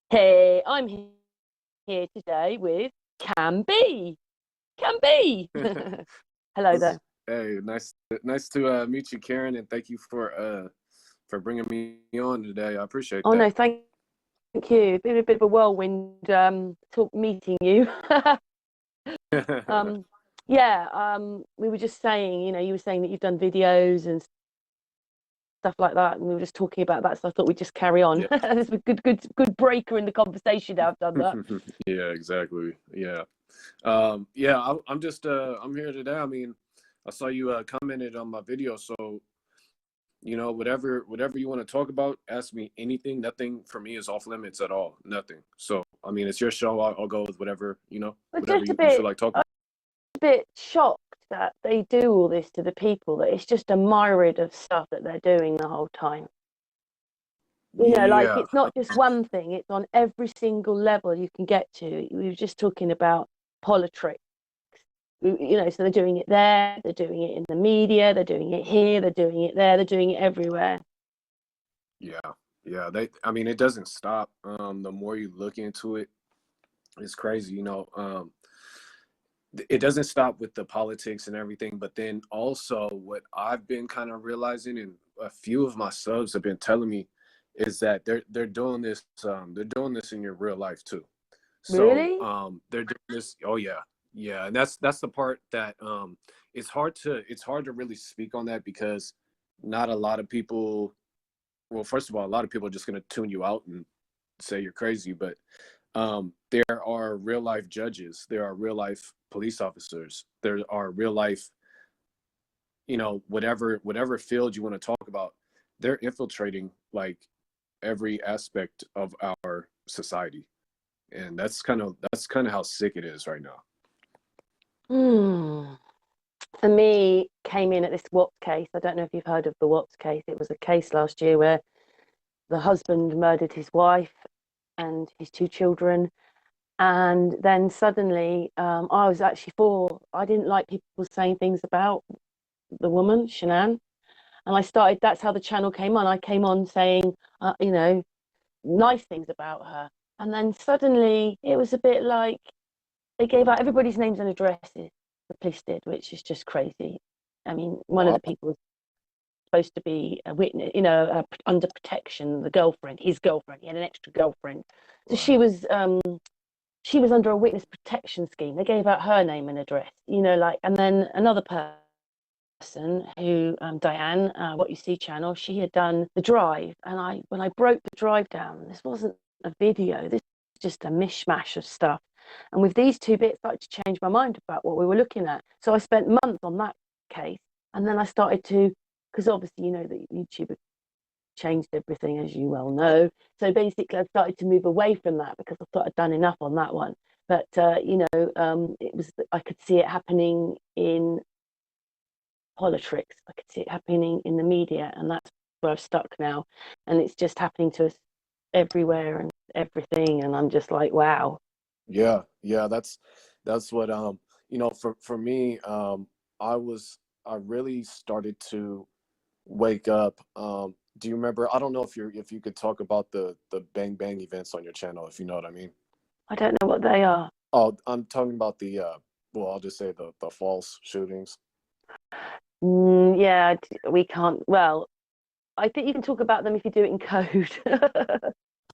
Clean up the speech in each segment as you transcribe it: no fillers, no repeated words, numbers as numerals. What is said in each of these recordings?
Hey, I'm here today with Can Be. Can Be. Hello there. Hey, nice to meet you, Karen, and thank you for bringing me on today. I appreciate Oh that. no, thank you. It's been a bit of a whirlwind talk meeting you. um, yeah, we were just saying, you were saying that you've done videos and stuff like that, and we were just talking about that. So I thought we'd just carry on. Yeah. It's a good breaker in the conversation now I've done that. Yeah, exactly. Yeah. I'm just I'm here today. I mean, I saw you commented on my video, so whatever you want to talk about, ask me anything. Nothing for me is off limits at all. Nothing. So I mean, it's your show. I'll go with whatever But whatever just a you feel bit, like talking. I'm a bit shocked that they do all this to the people. That it's just a myriad of stuff that they're doing the whole time. Like Yeah. it's not just one thing, it's on every single level you can get to. We were just talking about politics. So they're doing it there, they're doing it in the media, they're doing it here, they're doing it there, they're doing it everywhere. Yeah. Yeah. I mean, it doesn't stop. The more you look into it, it's crazy. It doesn't stop with the politics and everything, but then also what I've been kind of realizing, and a few of my subs have been telling me, is that they're doing this in your real life too. So Really? they're doing this. Oh yeah, yeah, and that's the part that it's hard to really speak on that because not a lot of people. Well, first of all, a lot of people are just going to tune you out and say you're crazy, but there are real life judges, there are real life police officers, there are real life, whatever field you want to talk about, they're infiltrating like every aspect of our society, and that's kind of how sick it is right now. Hmm. For me, came in at this Watts case. I don't know if you've heard of the Watts case. It was a case last year where the husband murdered his wife and his two children. And then suddenly, I was actually I didn't like people saying things about the woman, Shanann. And that's how the channel came on. I came on saying, nice things about her. And then suddenly it was a bit like they gave out everybody's names and addresses, the police did, which is just crazy. I mean, one of Wow. the people was supposed to be a witness, under protection, his girlfriend. He had an extra girlfriend. So Wow. she was under a witness protection scheme. They gave out her name and address, and then another person who, Diane, What You See channel, she had done the drive. And when I broke the drive down, this wasn't a video, this was just a mishmash of stuff. And with these two bits, I started to change my mind about what we were looking at. So I spent months on that case. And then I started to, because obviously, that YouTube changed everything, as you well know. So basically, I started to move away from that because I thought I'd done enough on that one. But it was I could see it happening in politics. I could see it happening in the media, and that's where I've stuck now. And it's just happening to us everywhere and everything. And I'm just like, wow. Yeah, yeah, that's what for me, I really started to wake up. Do you remember? I don't know if you could talk about the Bang Bang events on your channel, if you know what I mean. I don't know what they are. Oh, I'm talking about well, I'll just say the false shootings. Yeah, we can't. Well, I think you can talk about them if you do it in code.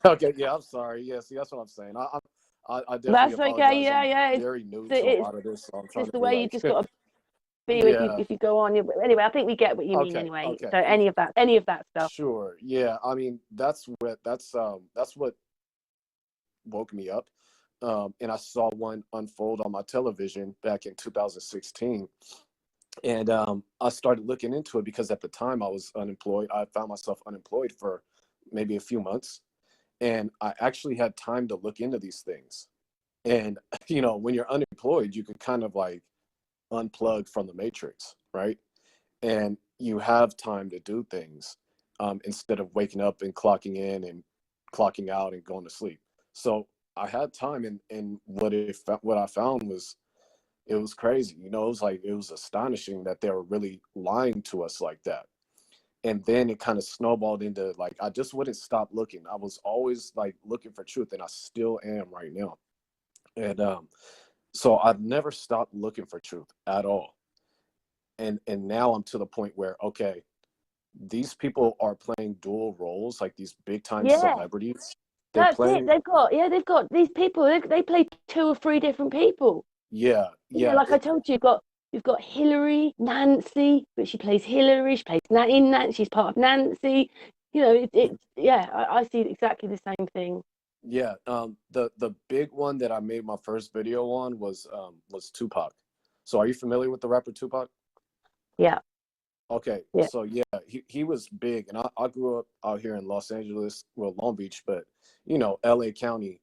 Okay, yeah, I'm sorry. Yeah, see, that's what I'm saying. I definitely That's okay. apologize. Yeah, I'm yeah. very new to a It's lot of this, so I'm trying it's to the be way you like, just got to be yeah, if you go on. Anyway, I think we get what you mean. okay, Anyway, okay, so any of that stuff. sure, yeah. I mean, that's what woke me up. And I saw one unfold on my television back in 2016. And I started looking into it because at the time I was unemployed. I found myself unemployed for maybe a few months. And I actually had time to look into these things. And, when you're unemployed, you can kind of like unplug from the matrix, right? And you have time to do things instead of waking up and clocking in and clocking out and going to sleep. So I had time, and what I found was it was crazy. It was astonishing that they were really lying to us like that. And then it kind of snowballed into like, I just wouldn't stop looking. I was always like looking for truth, and I still am right now. And so I've never stopped looking for truth at all. And now I'm to the point where, okay, these people are playing dual roles, like these big time Yeah, celebrities. They're that's it. playing, They've got these people. They play two or three different people. yeah, You know, yeah, like I told you, you've got Hillary, Nancy, but she plays Hillary. She plays in Nancy. She's part of Nancy. You know, yeah. I see exactly the same thing. yeah. The big one that I made my first video on was Tupac. So are you familiar with the rapper Tupac? Yeah, Okay, yeah. so yeah, he was big, and I grew up out here in Los Angeles, well, Long Beach, but LA County,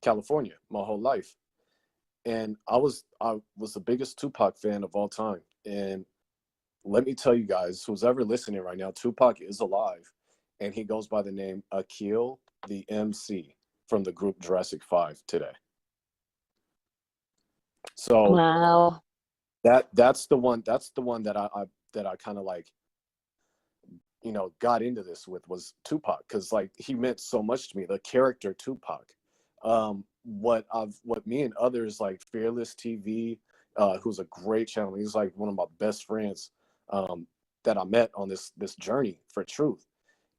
California, my whole life. And I was the biggest Tupac fan of all time. And let me tell you guys, who's ever listening right now, Tupac is alive, and he goes by the name Akil the MC from the group Jurassic 5 today. So Wow. that's the one that I kind of like, got into this with, was Tupac, because like he meant so much to me. The character Tupac. What me and others like Fearless TV, who's a great channel. He's like one of my best friends, that I met on this journey for truth.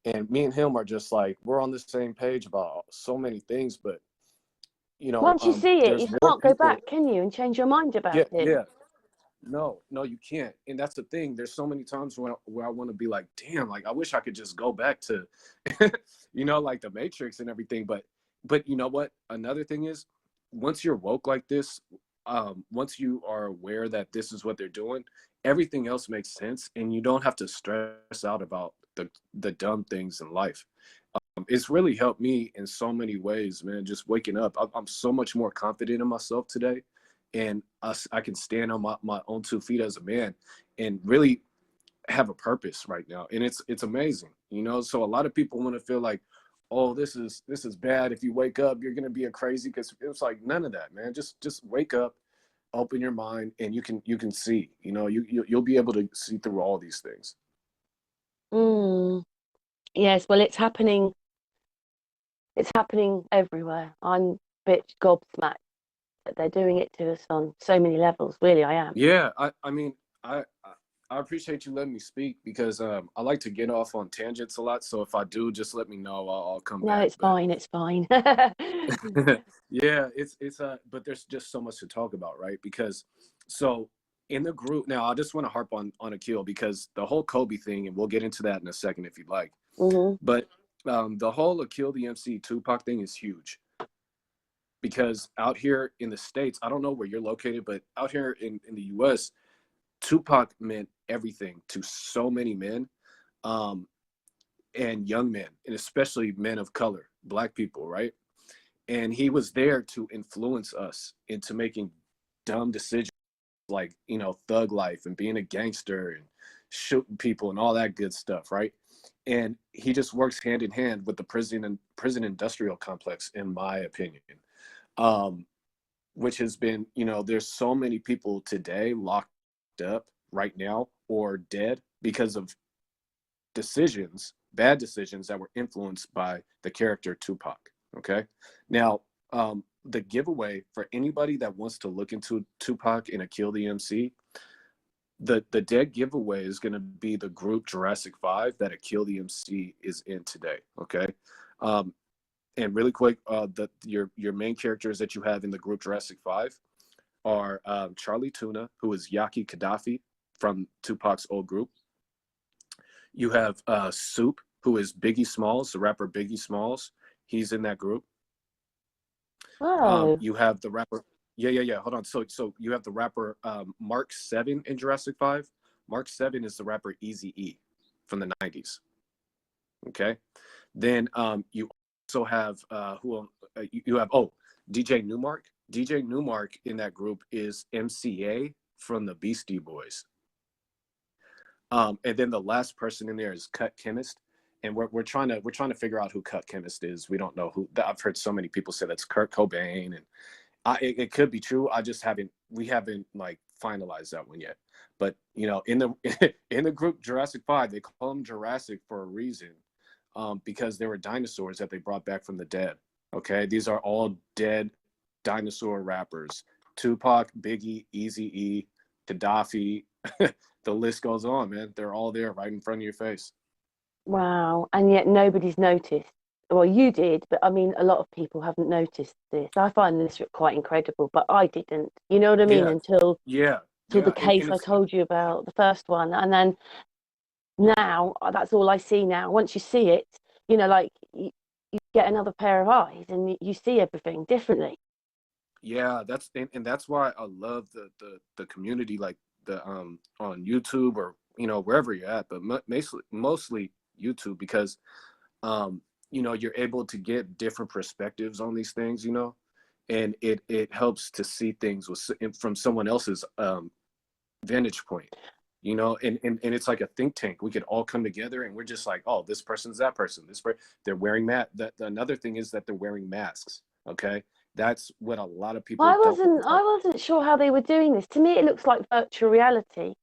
And me and him are just like, we're on the same page about so many things, but Once you see it, there's you more can't go people. back, can you, and change your mind Yeah, about it? yeah. No, you can't. And that's the thing. There's so many times where I want to be like, damn, like I wish I could just go back to, like the Matrix and everything. But you know what? Another thing is, once you're woke like this, once you are aware that this is what they're doing, everything else makes sense, and you don't have to stress out about the dumb things in life. It's really helped me in so many ways, man. Just waking up, I'm so much more confident in myself today, and I can stand on my own 2 feet as a man, and really have a purpose right now, and it's amazing, So a lot of people want to feel like, oh, this is bad. If you wake up, you're gonna be a crazy. Because it's like none of that, man. Just wake up, open your mind, and you can see. You'll be able to see through all these things. Mm. Yes, well, it's happening. It's happening everywhere. I'm a bit gobsmacked that they're doing it to us on so many levels. Really, I am. Yeah, I mean, I appreciate you letting me speak, because I like to get off on tangents a lot. So if I do, just let me know. I'll come No, back. it's But fine. It's fine. yeah, it's but there's just so much to talk about, right? Because so in the group now, I just want to harp on Akil, because the whole Kobe thing, and we'll get into that in a second if you'd like. Hmm. But the whole Akil the MC Tupac thing is huge, because out here in the States, I don't know where you're located, but out here in the US, Tupac meant everything to so many men, um, and young men, and especially men of color, Black people, right? And he was there to influence us into making dumb decisions, like thug life and being a gangster and shooting people and all that good stuff, right? And he just works hand in hand with the prison industrial complex, in my opinion, um, which has been, there's so many people today locked up right now or dead because of bad decisions that were influenced by the character Tupac. Okay. Now, the giveaway for anybody that wants to look into Tupac and Akil the MC, the dead giveaway is going to be the group Jurassic 5 that Akil the MC is in today. Okay. Um, and really quick, your main characters that you have in the group Jurassic 5 are Charlie Tuna, who is Yaki Gaddafi from Tupac's old group. You have Soup, who is Biggie Smalls, the rapper Biggie Smalls. He's in that group. Oh, You have the rapper. Yeah. Hold on. So you have the rapper Mark 7 in Jurassic 5. Mark 7 is the rapper Easy E from the 90s. Okay. Then you also have you have DJ Newmark. DJ Newmark in that group is MCA from the Beastie Boys. And then the last person in there is Cut Chemist, and we're trying to figure out who Cut Chemist is. We don't know who. I've heard so many people say that's Kurt Cobain, and it could be true. We haven't like finalized that one yet. But you know, in the in the group Jurassic 5, they call them Jurassic for a reason, because there were dinosaurs that they brought back from the dead. Okay, these are all dead dinosaur rappers: Tupac, Biggie, Eazy-E, Gaddafi. The list goes on, man. They're all there right in front of your face. Wow. And yet nobody's noticed. Well, you did, but I mean, a lot of people haven't noticed this. I find this quite incredible, but I didn't. You know what I mean? Yeah, Until yeah, the yeah. case And I it's told you about, the first one, and then now that's all I see now. Once you see it, like you get another pair of eyes and you see everything differently. yeah, and that's why I love the community, like the on YouTube, or you know, wherever you're at, but mostly YouTube, because you know, you're able to get different perspectives on these things, you know, and it helps to see things from someone else's vantage point, you know, and it's like a think tank. We could all come together and we're just like, oh, this person's that person, they're wearing another thing is that they're wearing masks. Okay, that's what a lot of people I don't want to wasn't talk. I wasn't sure how they were doing this. To me, it looks like virtual reality, to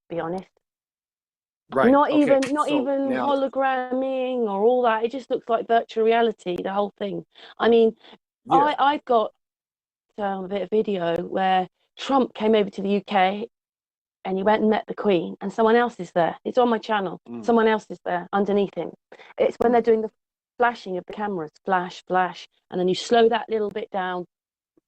be honest. Right, Not okay, even not so even now, hologramming or all that. It just looks like virtual reality, the whole thing. I mean, yeah, I've got a bit of video where Trump came over to the UK and he went and met the Queen, and someone else is there. It's on my channel. mm, Someone else is there underneath him. It's when mm, they're doing the flashing of the cameras, flash, flash, and then you slow that little bit down,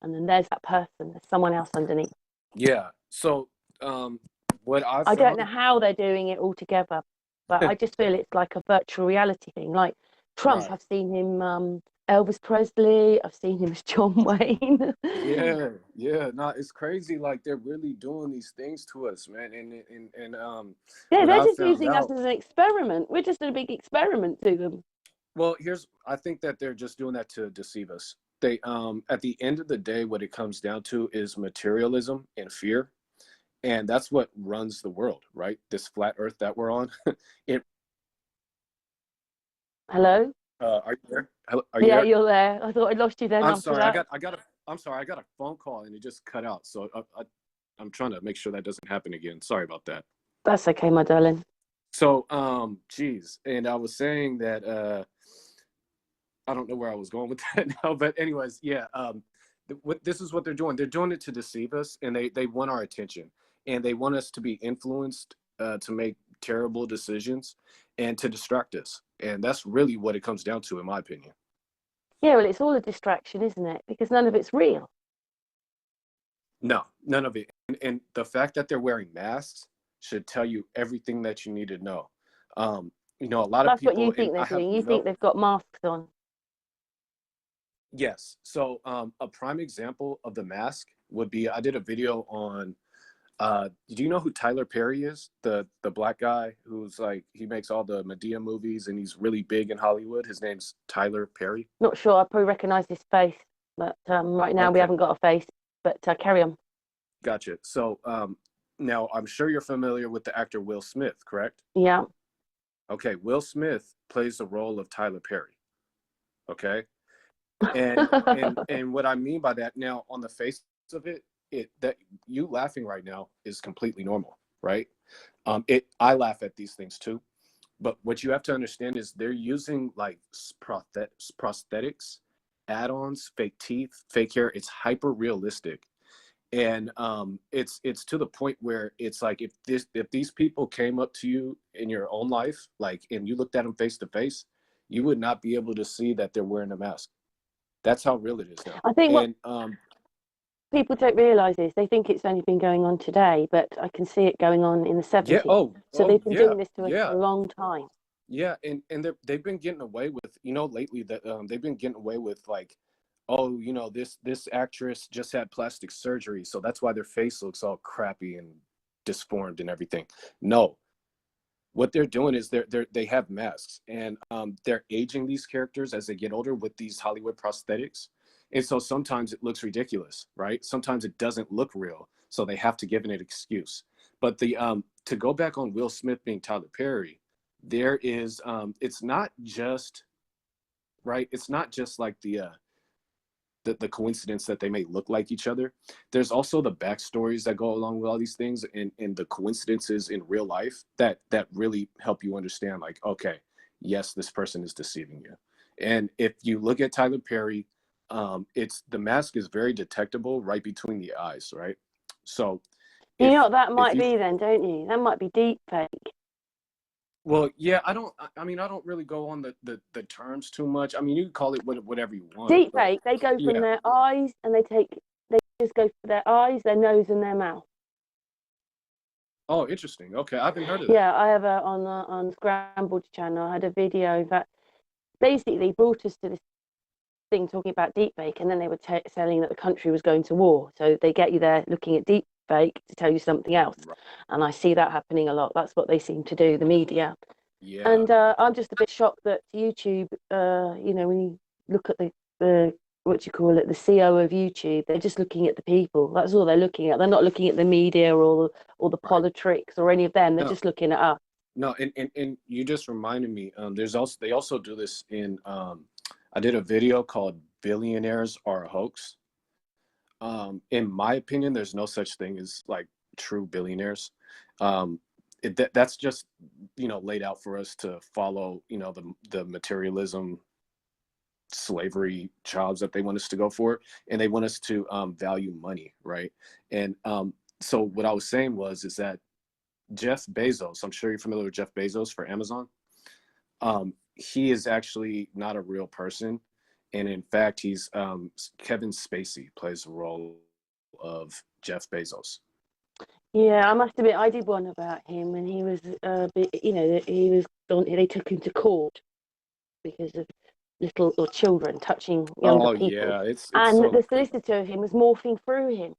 and then there's that person. There's someone else underneath. yeah, so um what I I don't found, know how they're doing it all together, but I just feel it's like a virtual reality thing. Like Trump, right. I've seen him Elvis Presley, I've seen him as John Wayne. Yeah, yeah, no, it's crazy. Like they're really doing these things to us, man. And Yeah, what they're I just found using us out, as an experiment. We're just a big experiment to them. well, I think that they're just doing that to deceive us. They, at the end of the day, what it comes down to is materialism and fear, and that's what runs the world, right? This flat Earth that we're on. It, Hello? are you there? Hello, are you Yeah, there? you're there. I thought I lost you then I'm after sorry, that. I'm sorry, I got a phone call and it just cut out. So I'm trying to make sure that doesn't happen again. Sorry about that. That's okay, my darling. So, geez, and I was saying that I don't know where I was going with that now, but anyways, yeah, this is what they're doing. They're doing it to deceive us, and they want our attention, and they want us to be influenced to make terrible decisions, and to distract us, and that's really what it comes down to, in my opinion. Yeah, well, it's all a distraction, isn't it? Because none of it's real. No, none of it, and the fact that they're wearing masks should tell you everything that you need to know. You know, a lot of That's what you people, and think they're I have doing. You think no. they've got masks on. Yes. So a prime example of the mask would be, I did a video on do you know who Tyler Perry is? The black guy who's like, he makes all the Medea movies and he's really big in Hollywood. His name's Tyler Perry. Not sure. I probably recognise his face, but right now we Okay, haven't got a face. But carry on. gotcha. So now I'm sure you're familiar with the actor Will Smith, correct? Yeah. Okay, Will Smith plays the role of Tyler Perry. Okay. And what I mean by that, now on the face of it, that you laughing right now is completely normal, right? I laugh at these things too, but what you have to understand is they're using like prosthetics, add-ons, fake teeth, fake hair. It's hyper realistic, and it's to the point where it's like, if these people came up to you in your own life, like, and you looked at them face to face, you would not be able to see that they're wearing a mask. That's how real it is now. I think what And people don't realise is they think it's only been going on today, but I can see it going on in the yeah, 70s. So oh they've been yeah, doing this to us for yeah, a long time. yeah, and they've been getting away with, you know, lately, that they've been getting away with, like, oh, you know, this actress just had plastic surgery, so that's why their face looks all crappy and disformed and everything. No, what they're doing is they have masks, and they're aging these characters as they get older with these Hollywood prosthetics, and so sometimes it looks ridiculous, right? Sometimes it doesn't look real, so they have to give it an excuse. But the to go back on Will Smith being Tyler Perry, there is it's not just, right, it's not just like the coincidence that they may look like each other. There's also the backstories that go along with all these things, and the coincidences in real life that really help you understand, like, okay, yes, this person is deceiving you. And if you look at Tyler Perry, it's the mask is very detectable right between the eyes, right? So You know if what that if might you be then, don't you? That might be deep fake. well, yeah, I mean, I don't really go on the terms too much. I mean, you can call it whatever you want, Deep but fake, they go from yeah. their eyes and they just go for their eyes, their nose, and their mouth. Oh, interesting. Okay, I haven't heard of that. Yeah, I have on the Unscrambled channel. I had a video that basically brought us to this thing talking about deepfake, and then they were saying that the country was going to war. So they get you there looking at deepfake to tell you something else, Right. and I see that happening a lot. That's what they seem to do, the media. Yeah, And I'm just a bit shocked that YouTube, when you look at the what do you call it, the CEO of YouTube, they're just looking at the people. That's all they're looking at. They're not looking at the media or the right. politics or any of them. They're No, just looking at us. no, and you just reminded me. There's also they also do this in. I did a video called "Billionaires Are a Hoax." In my opinion, there's no such thing as like true billionaires. Um, that's just laid out for us to follow the materialism slavery jobs that they want us to go for, and they want us to value money, right? And so what I was saying is that Jeff Bezos, I'm sure you're familiar with Jeff Bezos for Amazon. He is actually not a real person, and in fact, he's Kevin Spacey plays the role of Jeff Bezos. Yeah, I must admit, I did one about him, and he was, he was gone. They took him to court because of little or children touching younger Oh people, yeah, it's and so the solicitor of him was morphing through him.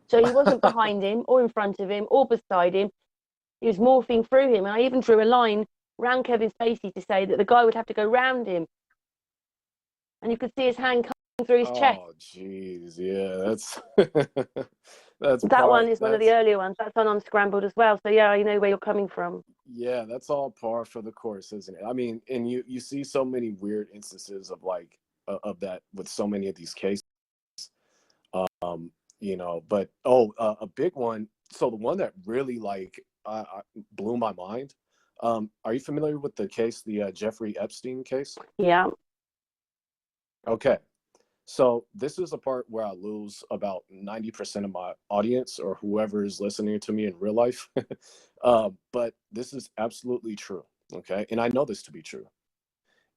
So he wasn't behind him or in front of him or beside him. He was morphing through him. And I even drew a line round Kevin Spacey to say that the guy would have to go round him. And you could see his hand coming through his chest. oh geez, yeah, that's that's That par one is one of the that's earlier ones. That's on Unscrambled as well. So yeah, I know where you're coming from. yeah, that's all par for the course, isn't it? I mean, and you see so many weird instances of like of that with so many of these cases. um but a big one, so the one that really like blew my mind. Are you familiar with the case, the Jeffrey Epstein case? Yeah. Okay, so this is the part where I lose about 90% of my audience or whoever is listening to me in real life. But this is absolutely true. Okay, and I know this to be true,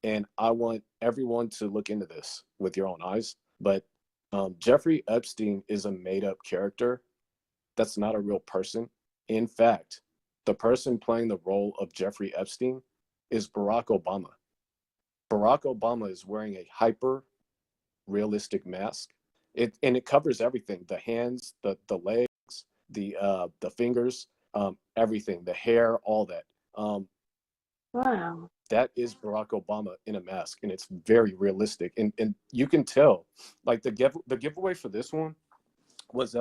and I want everyone to look into this with your own eyes. But Jeffrey Epstein is a made-up character. That's not a real person. In fact, the person playing the role of Jeffrey Epstein is Barack Obama. Barack Obama is wearing a hyper realistic mask. It covers everything: the hands, the legs, the fingers, everything, the hair, all that. Wow. That is Barack Obama in a mask, and it's very realistic. And you can tell, like the giveaway for this one was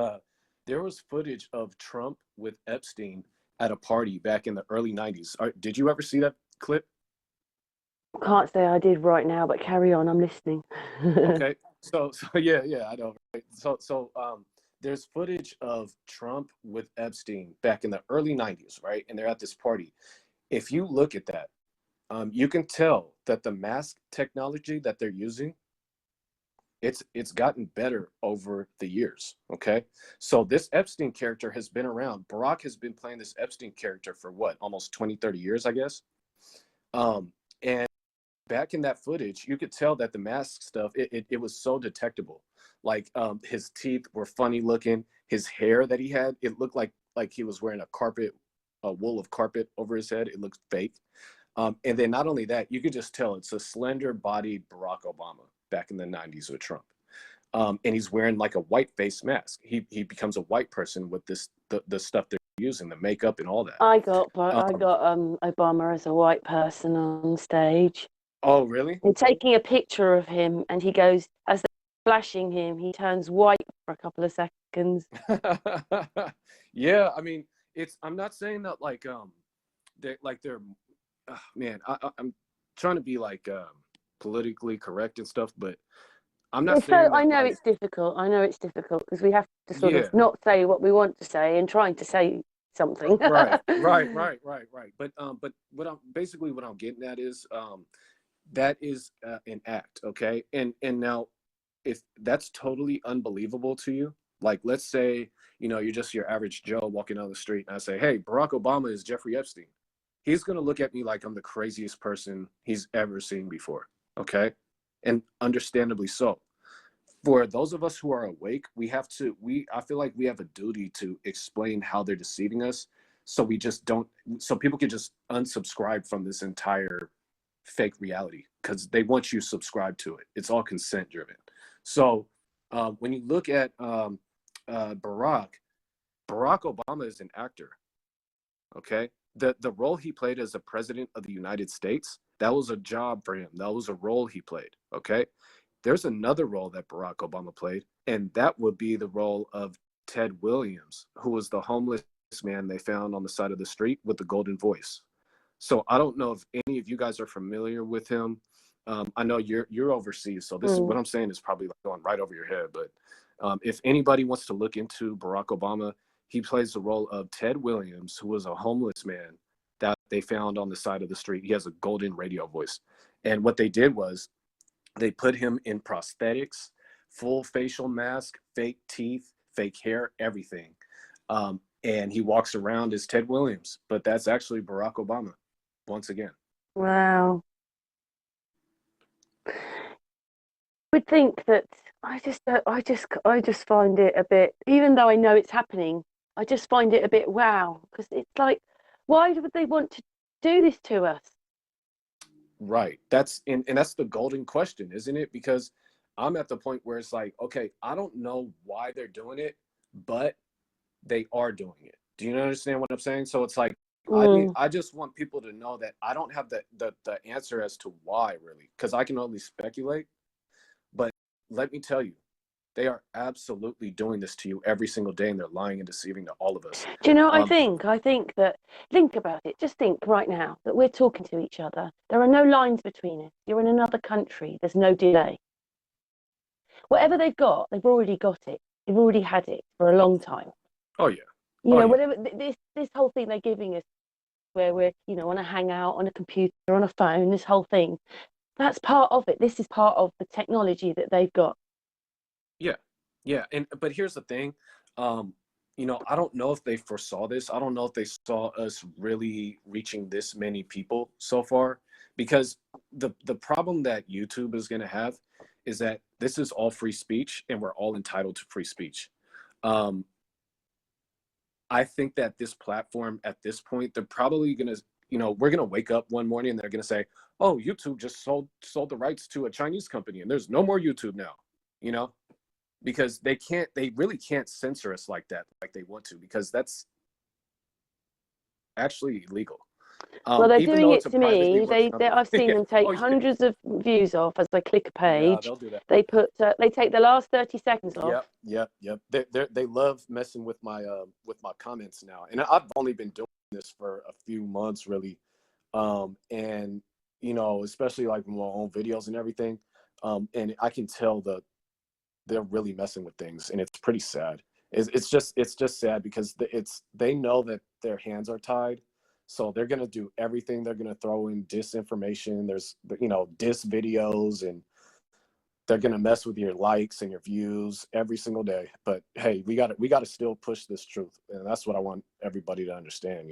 there was footage of Trump with Epstein at a party back in the early 90s. Did you ever see that clip? Can't say I did right now, but carry on. I'm listening. Okay. So yeah, I know. Right? So there's footage of Trump with Epstein back in the early 90s, right? And they're at this party. If you look at that, you can tell that the mask technology that they're using, it's gotten better over the years. Okay, so this Epstein character has been around. Barack has been playing this Epstein character for what, almost 20, 30 years, I guess. And back in that footage, you could tell that the mask stuff, it was so detectable. Like his teeth were funny looking. His hair that he had, it looked like he was wearing a wool of carpet over his head. It looked fake. And then not only that, you could just tell it's a slender bodied Barack Obama back in the 90s with Trump. And he's wearing like a white face mask. He becomes a white person with the stuff they're using, the makeup and all that. I got Obama as a white person on stage. Oh, really? They're taking a picture of him, and he goes, as they're flashing him, he turns white for a couple of seconds. Yeah, I mean, I'm not saying that they're man, I'm trying to be like politically correct and stuff, but I'm not It's so saying I that know like, it's difficult. I know it's difficult because we have to sort of yeah, not say what we want to say and trying to say something. right. But what I'm getting at is that is an act, okay? And now, if that's totally unbelievable to you, like let's say you're just your average Joe walking down the street, and I say, "Hey, Barack Obama is Jeffrey Epstein." He's gonna look at me like I'm the craziest person he's ever seen before, okay? And understandably so. For those of us who are awake, I feel like we have a duty to explain how they're deceiving us, so we just don't, so people can just unsubscribe from this entire fake reality, because they want you subscribed to it. It's all consent driven. So when you look at Barack, Barack Obama is an actor. Okay, the role he played as a president of the United States, that was a job for him. That was a role he played. Okay, there's another role that Barack Obama played, and that would be the role of Ted Williams, who was the homeless man they found on the side of the street with the golden voice. So I don't know if any of you guys are familiar with him. I know you're overseas, so this is what Mm. I'm saying is probably like going right over your head. But if anybody wants to look into Barack Obama, he plays the role of Ted Williams, who was a homeless man that they found on the side of the street. He has a golden radio voice, and what they did was they put him in prosthetics, full facial mask, fake teeth, fake hair, everything. And he walks around as Ted Williams, but that's actually Barack Obama once again. Wow. Would think that I just find it a bit, even though I know it's happening, I just find it a bit wow because it's like, why would they want to do this to us? Right. And that's the golden question, isn't it? Because I'm at the point where it's like, okay, I don't know why they're doing it, but they are doing it. Do you understand what I'm saying? So it's like Mm. I just want people to know that I don't have the answer as to why, really, because I can only speculate. But let me tell you, they are absolutely doing this to you every single day, and they're lying and deceiving to all of us. Do you know what I Um, think? I think that, think about it. Just think right now that we're talking to each other. There are no lines between us. You're in another country. There's no delay. Whatever they've got, they've already got it. They've already had it for a long time. oh yeah, You oh know, yeah, whatever this whole thing they're giving us, where we're on a hangout, on a computer, on a phone, this whole thing, that's part of it. This is part of the technology that they've got. yeah, yeah. And but here's the thing, um, I don't know if they foresaw this. I don't know if they saw us really reaching this many people so far, because the problem that YouTube is going to have is that this is all free speech, and we're all entitled to free speech. Um, I think that this platform at this point, they're probably gonna, we're gonna wake up one morning and they're gonna say, "Oh, YouTube just sold the rights to a Chinese company, and there's no more YouTube now," you know, because they really can't censor us like that, like they want to, because that's actually illegal. Well, they're Even doing though it's it a to privately me. run company. I've seen Yeah. them take Oh yeah, hundreds of views off as I click a yeah, page. they'll do that. They take the last 30 seconds off. Yep. They love messing with my comments now, and I've only been doing this for a few months, really. And especially like my own videos and everything, and I can tell that they're really messing with things, and it's pretty sad. It's just sad because they know that their hands are tied, so they're gonna do everything. They're gonna throw in disinformation. There's diss videos, and they're gonna mess with your likes and your views every single day. But hey, we gotta still push this truth, and that's what I want everybody to understand.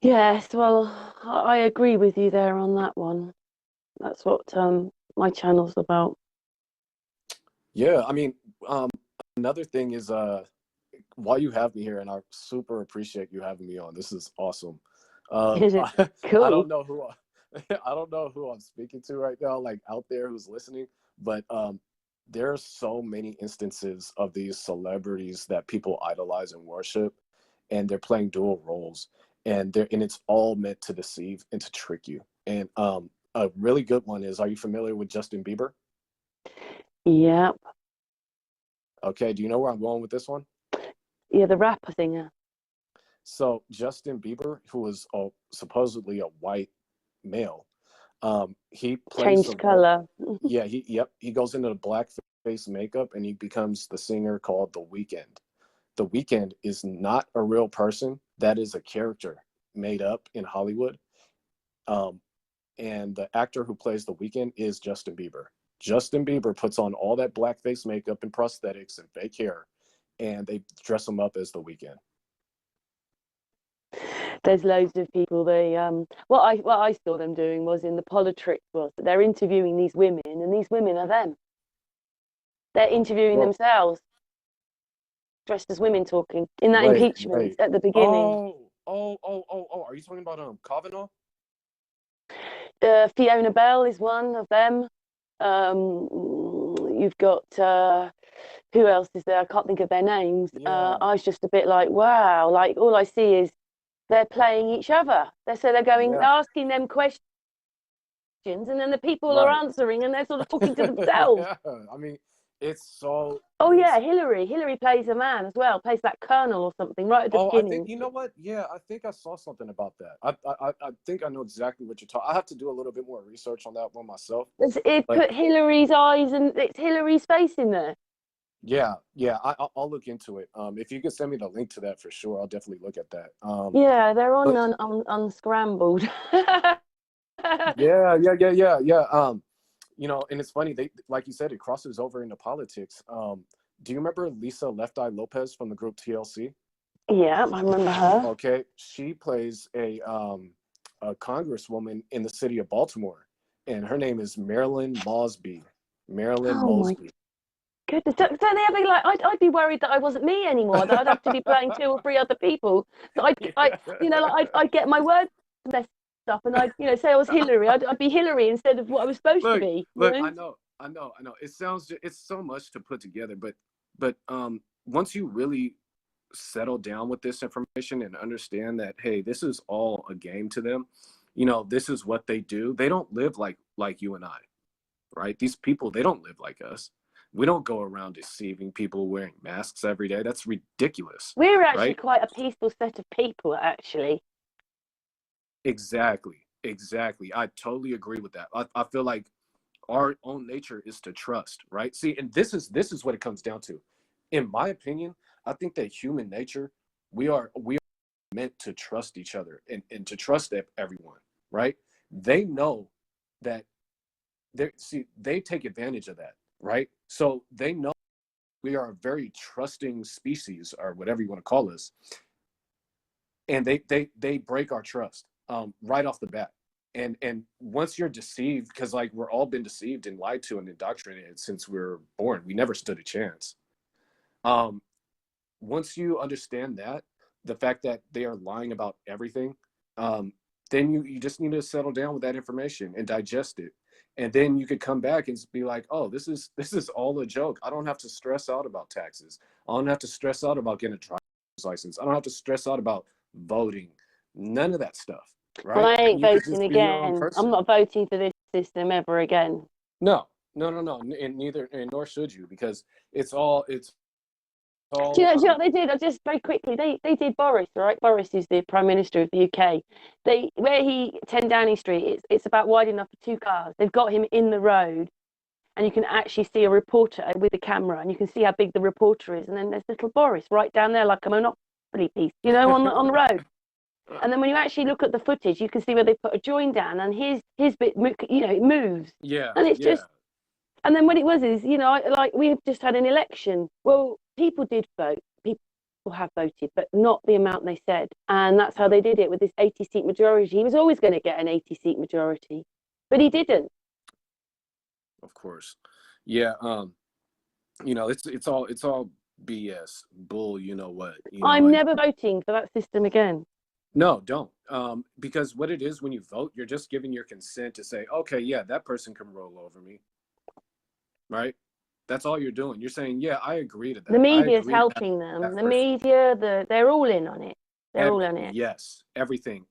Yes, well, I agree with you there on that one. That's what my channel's about. Yeah, I mean, um, another thing is while you have me here, and I super appreciate you having me on. This is awesome. I don't Cool. know who I don't know who I'm speaking to right now, like out there who's listening, but there are so many instances of these celebrities that people idolize and worship, and they're playing dual roles, and it's all meant to deceive and to trick you. And a really good one is, are you familiar with Justin Bieber? Yeah. Okay, do you know where I'm going with this one? Yeah, the rapper singer. So Justin Bieber, who was supposedly a white male, He plays Changed the role. color. Yeah, he goes into the blackface makeup and he becomes the singer called The Weeknd. The Weeknd is not a real person. That is a character made up in Hollywood. Um, and the actor who plays The Weeknd is Justin Bieber. Justin Bieber puts on all that blackface makeup and prosthetics and fake hair, and they dress him up as The Weeknd. There's loads of people. What I saw them doing was in the politics was that they're interviewing these women, and these women are them. They're interviewing Well, themselves, dressed as women talking in that impeachment wait. at the beginning. Are you talking about Kavanaugh? Fiona Bell is one of them. You've got who else is there? I can't think of their names. Yeah, I was just a bit like, wow, like all I see is they're playing each other. They're yeah, asking them questions, and then the people are right. answering, and they're sort of talking to themselves. Yeah, I mean, it's so Oh yeah, it's. Hillary plays a man as well, plays that colonel or something right at the Oh, I think beginning. you know what? Yeah, I think I saw something about that. I think I know exactly what you're talking. I have to do a little bit more research on that one myself. It But put Hillary's eyes and it's Hillary's face in there. yeah, I'll look into it. If you can send me the link to that for sure, I'll definitely look at that. Yeah, they're on But Unscrambled. yeah. You know, and it's funny, they like you said, it crosses over into politics. Do you remember Lisa Left Eye Lopez from the group TLC? Yeah, I remember her. Okay, she plays a congresswoman in the city of Baltimore, and her name is Marilyn Mosby. Marilyn Oh my Mosby. goodness. So they'd be like, I'd be worried that I wasn't me anymore, that I'd have to be playing two or three other people. That I'd get my words messed up and say I was Hillary. I'd be Hillary instead of what I was supposed to look, be, look, I know. It's so much to put together, but once you really settle down with this information and understand that, hey, this is all a game to them, you know, this is what they do. They don't live like you and I, right? These people, they don't live like us. We don't go around deceiving people wearing masks every day. That's ridiculous, We're actually right? quite a peaceful set of people, actually. Exactly. I totally agree with that. I feel like our own nature is to trust, right? See, and this is what it comes down to. In my opinion, I think that human nature, we are meant to trust each other and to trust everyone, right? They know that they take advantage of that, right? So they know we are a very trusting species or whatever you want to call us, and they break our trust right off the bat. And once you're deceived, because like we're all been deceived and lied to and indoctrinated since we were born, we never stood a chance. um Once you understand that, the fact that they are lying about everything, um then you just need to settle down with that information and digest it, and then you could come back and be like, oh, this is all a joke. I don't have to stress out about taxes. I don't have to stress out about getting a driver's license. I don't have to stress out about voting. None of that stuff, Well, right? I ain't You could voting just be your own again. I'm person. not voting for this system ever again. No, no, and neither, and nor should you, because it's Do all you know what they did? I just very quickly they did Boris, right? Boris is the Prime Minister of the UK. They where he 10 Downing Street. It's about wide enough for two cars. They've got him in the road, and you can actually see a reporter with a camera, and you can see how big the reporter is. And then there's little Boris right down there, like a Monopoly piece, on the road. And then when you actually look at the footage, you can see where they put a join down, and his bit, it moves, yeah, and it's yeah, just. And then what it was is, like we've just had an election. Well, people did vote. People have voted, but not the amount they said. And that's how yeah, they did it with this 80-seat majority. He was always going to get an 80-seat majority, but he didn't. of course. Yeah, you know, it's all BS, bull, you know what, I'm and never voting for that system again. no, don't. Because what it is when you vote, you're just giving your consent to say, okay, yeah, that person can roll over me, right? That's all you're doing. You're saying, yeah, I agree to The that. I media is agree to that, helping them. that The person. media, they're all in on it. They're all in it. Yes, everything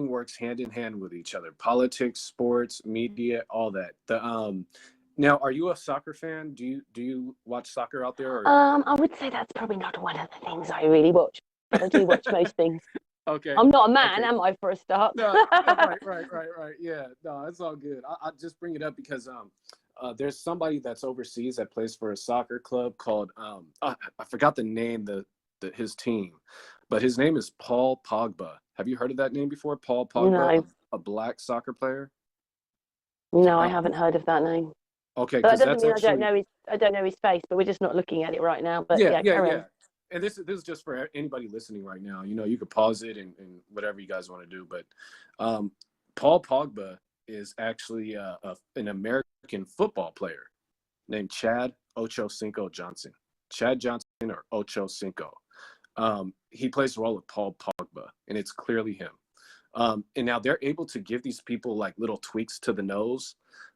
works hand in hand with each other. Politics, sports, media, all that. The Now, are you a soccer fan? Do you watch soccer out there? Or I would say that's probably not one of the things I really watch, but I do watch most things. Okay. I'm not a man, Okay. am I, for a start? No, right. Yeah, no, it's all good. I just bring it up because there's somebody that's overseas that plays for a soccer club called I forgot the name his team, but his name is Paul Pogba. Have you heard of that name before? Paul Pogba, No, a black soccer player. no, I Um, haven't heard of that name. okay, But that because doesn't that's mean actually I don't know his face. But we're just not looking at it right now. But yeah, yeah, yeah, carry yeah. on. And this is just for anybody listening right now. You could pause it and whatever you guys want to do. But um, Paul Pogba is actually an American football player named Chad Ochocinco Johnson. Chad Johnson or Ocho Cinco. He plays the role of Paul Pogba, and it's clearly him. And now they're able to give these people like little tweaks to the nose.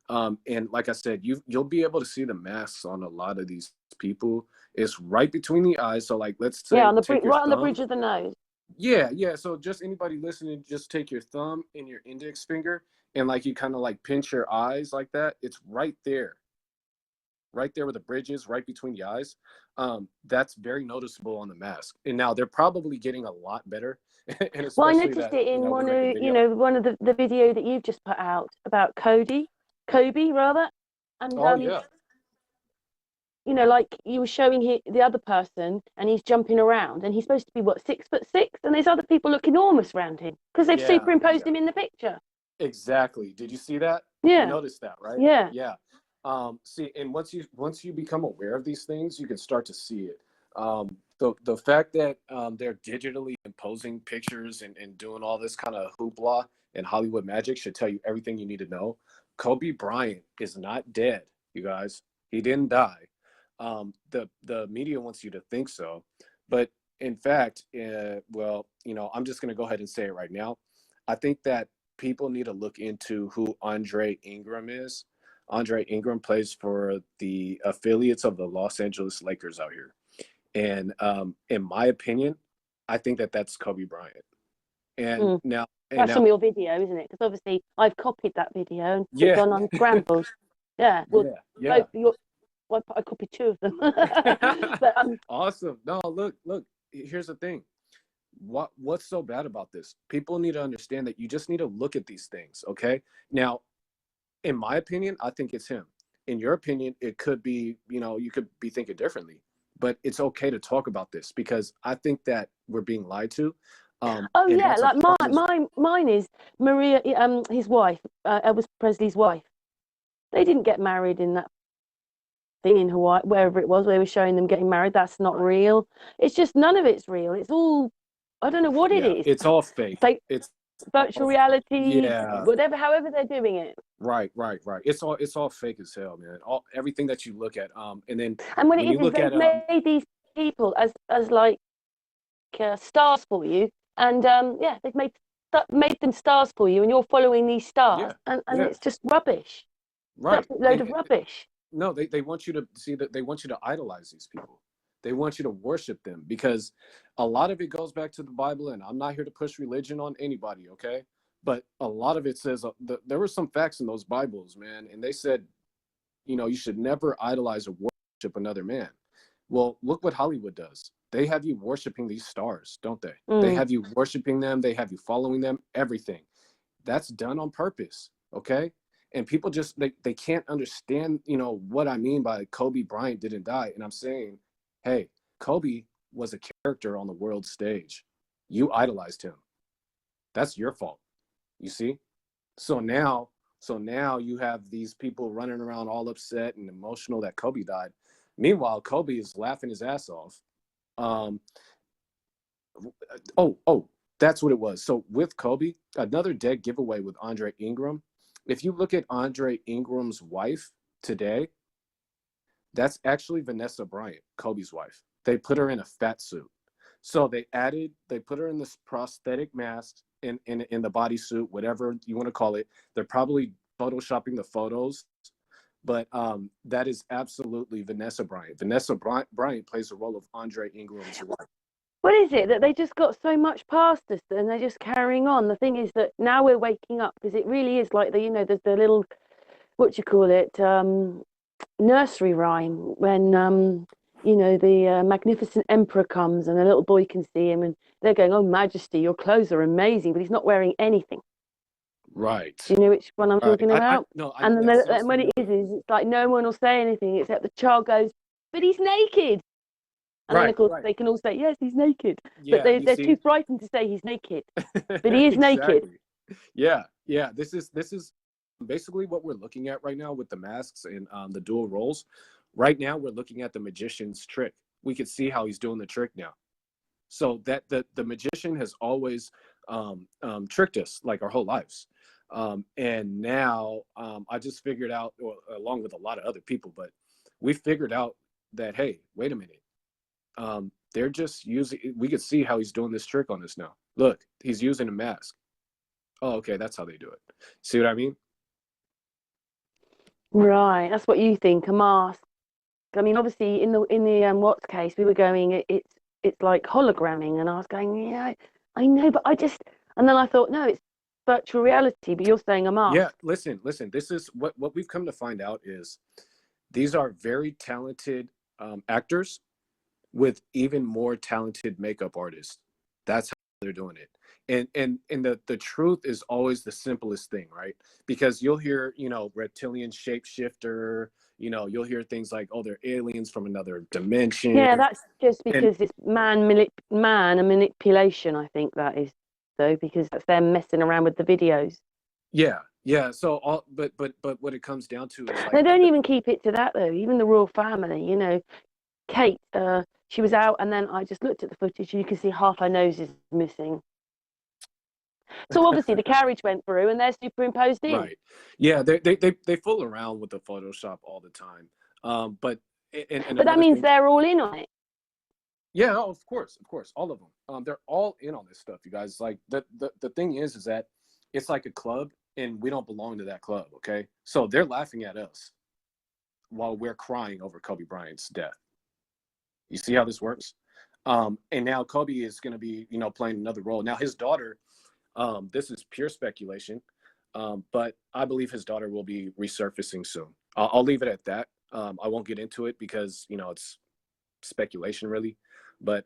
And like I said, you'll be able to see the masks on a lot of these people. It's right between the eyes. So like, let's Yeah, say take your right on the thumb. bridge of the nose. Yeah, yeah. So just anybody listening, just take your thumb and your index finger and like you kind of like pinch your eyes like that. It's right there where the bridge is, right between the eyes. That's very noticeable on the mask. And now they're probably getting a lot better, and Well, I especially noticed that it in we're making video. one of the video that you've just put out about Kobe rather, and Oh yeah, like you were showing the other person, and he's jumping around, and he's supposed to be what, 6'6", and these other people look enormous around him because they've yeah, superimposed yeah. him in the picture. Exactly. Did you see that? You Yeah, noticed that, right? yeah. Yeah. See, and once you become aware of these things, you can start to see it. The fact that they're digitally imposing pictures and doing all this kind of hoopla and Hollywood magic should tell you everything you need to know. Kobe Bryant is not dead, you guys. He didn't die. The media wants you to think so, but in fact, well, I'm just going to go ahead and say it right now. I think that people need to look into who Andre Ingram is. Andre Ingram plays for the affiliates of the Los Angeles Lakers out here. And in my opinion, I think that that's Kobe Bryant. And Mm. now, and That's now, from your video, isn't it? Because obviously I've copied that video and it's yeah, on Unscrambled. Yeah, well, yeah, yeah. both your well, I copied two of them. But Awesome. No, look. Here's the thing. What's so bad about this? People need to understand that you just need to look at these things. Okay. Now, in my opinion, I think it's him. In your opinion, it could be, you could be thinking differently, but it's okay to talk about this because I think that we're being lied to. oh And yeah, that's a like part of this. mine is Maria, his wife, Elvis Presley's wife. They didn't get married in that thing in Hawaii, wherever it was, where they were showing them getting married. That's not real. It's just none of it's real. It's all, I don't know what it Yeah, is. it's all fake. Fake It's virtual all, reality, yeah, whatever, however they're doing it. right. It's all fake as hell, man. Everything that you look at. And then And what it when you is look at they've made these people as like stars for you, and yeah, they've made them stars for you, and you're following these stars, yeah, and yeah, it's just rubbish. It's an right. absolute load of rubbish. No, they want you to see that, they want you to idolize these people. They want you to worship them because a lot of it goes back to the Bible. And I'm not here to push religion on anybody, okay? But a lot of it says there were some facts in those Bibles, man. And they said, you should never idolize or worship another man. Well, look what Hollywood does. They have you worshiping these stars, don't they? They Mm. have you worshiping them. They have you following them, everything. That's done on purpose, okay? And people just they can't understand, what I mean by Kobe Bryant didn't die. And I'm saying, hey, Kobe was a character on the world stage. You idolized him. That's your fault. You see? So now, you have these people running around all upset and emotional that Kobe died. Meanwhile, Kobe is laughing his ass off. Um, oh, that's what it was. So with Kobe, another dead giveaway with Andre Ingram. If you look at Andre Ingram's wife today, that's actually Vanessa Bryant, Kobe's wife. They put her in a fat suit. So they put her in this prosthetic mask in the bodysuit, whatever you want to call it. They're probably photoshopping the photos, but that is absolutely Vanessa Bryant. Vanessa Bryant plays the role of Andre Ingram's wife. What is it that they just got so much past us and they're just carrying on? The thing is that now we're waking up, because it really is like there's the little, what do you call it, nursery rhyme when you know, the magnificent emperor comes and a little boy can see him and they're going, "Oh, Majesty, your clothes are amazing," but he's not wearing anything. Right. Do you know which one I'm Right. talking I about? no, I And then that sounds and when it familiar. is, it's like no one will say anything except the child goes, "But he's naked." And then, of Right, course, right. they can all say, "Yes, he's naked." But Yeah, you they're too see. frightened to say he's naked. But he is naked. Exactly. Yeah, yeah. This is basically what we're looking at right now with the masks and the dual roles. Right now, we're looking at the magician's trick. We can see how he's doing the trick now. So that the magician has always tricked us like our whole lives. And now I just figured out, well, along with a lot of other people, but we figured out that, hey, wait a minute. They're just using, we could see how he's doing this trick on us now. Look, he's using a mask. Oh, okay, that's how they do it. See what I mean? Right, that's what you think, a mask. I mean, obviously, in the Watts case, we were going, it's like hologramming, and I was going, yeah, I know, but I just, and then I thought, no, it's virtual reality, but you're saying a Yeah, mask. listen. This is what we've come to find out is these are very talented actors with even more talented makeup artists. That's how they're doing it. And the truth is always the simplest thing, right? Because you'll hear, reptilian shapeshifter, you'll hear things like, oh, they're aliens from another dimension. Yeah, that's just And because it's man and manipulation. I think that is though, because that's them messing around with the videos. yeah, yeah. So all but what it comes down to is like They don't even keep it to that though. Even the royal family, Kate, she was out, and then I just looked at the footage, and you can see half her nose is missing. So obviously the carriage went through, and they're superimposed in. right. Yeah, they fool around with the Photoshop all the time. But and But that another means thing. they're all in on it. Yeah, oh, of course, all of them. They're all in on this stuff, you guys. Like the thing is that it's like a club, and we don't belong to that club. Okay, so they're laughing at us while we're crying over Kobe Bryant's death. You see how this works? And now Kobe is going to be, playing another role. Now his daughter, this is pure speculation, but I believe his daughter will be resurfacing soon. I'll leave it at that. I won't get into it because it's speculation really, but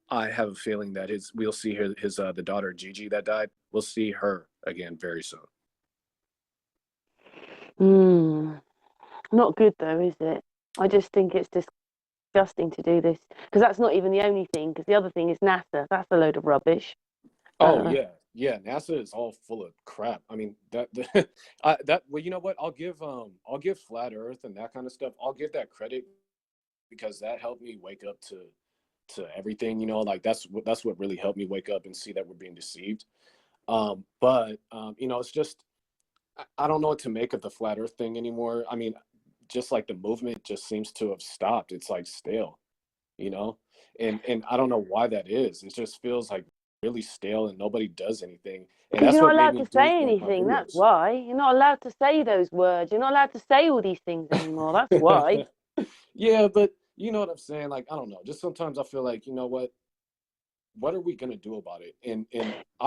I have a feeling that we'll see his the daughter Gigi that died. We'll see her again very soon. Not good though, is it? I just think it's disgusting to do this because that's not even the only thing. Because the other thing is NASA. That's a load of rubbish. Oh Uh, yeah, yeah. NASA is all full of crap. I mean well, you know what? I'll give flat Earth and that kind of stuff. I'll give that credit because that helped me wake up to everything. Like that's what really helped me wake up and see that we're being deceived. But it's just I don't know what to make of the flat Earth thing anymore. I mean, just like the movement just seems to have stopped. It's like stale, you know, and I don't know why that is. It just feels like really stale and nobody does anything. And because that's you're not what made allowed me to do say one of my anything. That's videos. why you're not allowed to say those words. You're not allowed to say all these things anymore. That's why. Yeah, but you know what I'm saying? Like, I don't know. Just sometimes I feel like, what are we gonna do about it? And